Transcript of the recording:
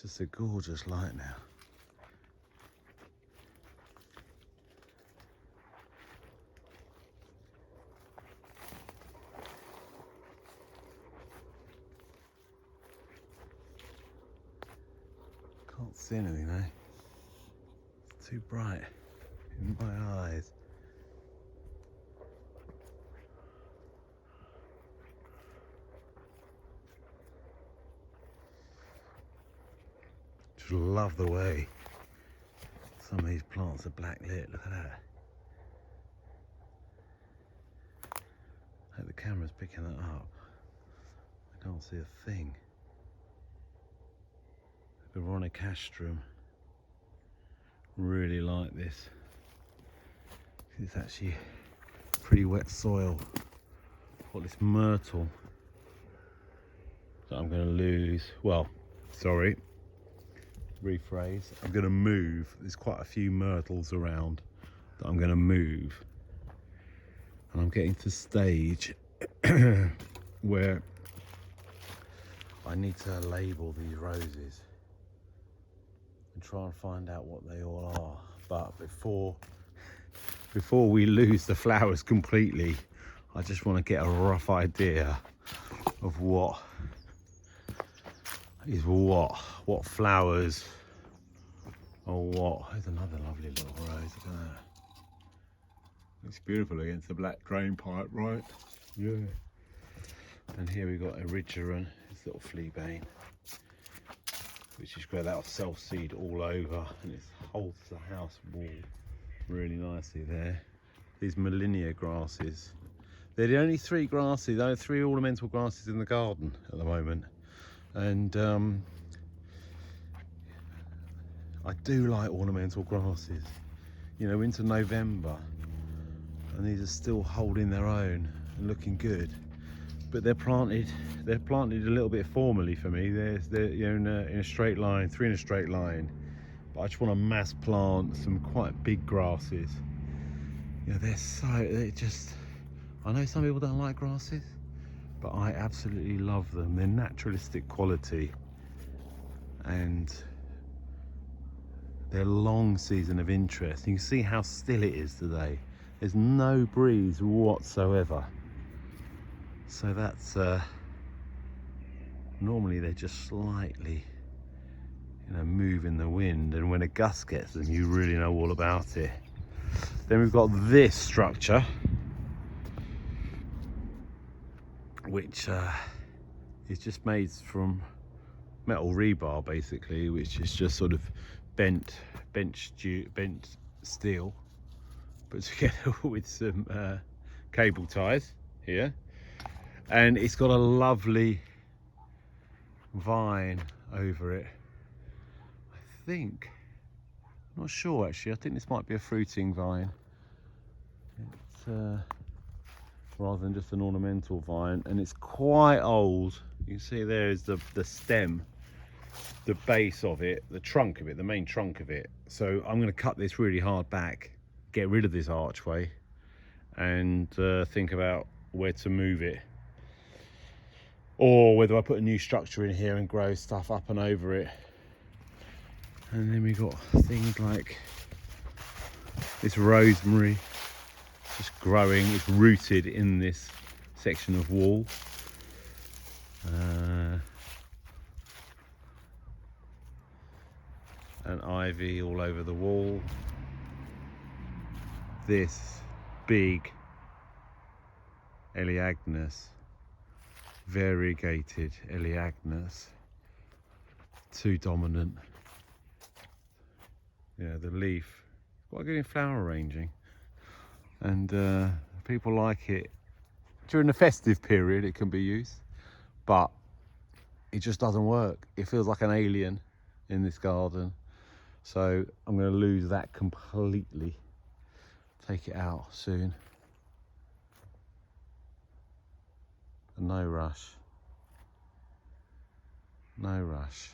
It's just a gorgeous light now. Can't see anything though. It's too bright in my eyes. Just love the way some of these plants are black lit. Look at that. I hope the camera's picking that up. I can't see a thing. Veronicastrum. Really like this. It's actually pretty wet soil. Got this myrtle that I'm going to lose. Well, sorry. Rephrase. I'm going to move. There's quite a few myrtles around that I'm going to move. And I'm getting to the stage where I need to label these roses and try and find out what they all are. But before we lose the flowers completely, I just want to get a rough idea of what flowers or what. There's another lovely little rose. Look at that. Looks beautiful against the black drain pipe, right? Yeah. And here we've got erigeron, this little fleabane, which is great. That'll self-seed all over, and it holds the house wall really nicely there. These Molinia grasses. They're the only three grasses, only three ornamental grasses in the garden at the moment. And I do like ornamental grasses, you know, into November, and these are still holding their own and looking good. But they're planted a little bit formally for me. They're you know, in a straight line, three in a straight line. But I just want to mass plant some quite big grasses. You know, they're just, I know some people don't like grasses, but I absolutely love them. They're naturalistic quality, and they're long season of interest. You can see how still it is today. There's no breeze whatsoever. So that's, normally they're just slightly, you know, moving the wind, and when a gust gets them, you really know all about it. Then we've got this structure, which is just made from metal rebar basically, which is just sort of bent steel, put together with some cable ties here, and it's got a lovely vine over it. I think, I'm not sure actually, I think this might be a fruiting vine. It's rather than just an ornamental vine, and it's quite old. You can see there is the stem, the base of it, the trunk of it, the main trunk of it. So I'm going to cut this really hard back, get rid of this archway, and think about where to move it, or whether I put a new structure in here and grow stuff up and over it. And then we got things like this rosemary, just growing. It's rooted in this section of wall. And ivy all over the wall. This big Elaeagnus, variegated Elaeagnus, too dominant. Yeah, the leaf, quite good in flower arranging, and people like it during the festive period. It can be used, but it just doesn't work. It feels like an alien in this garden, so I'm going to lose that completely. Take it out soon. No rush. No rush.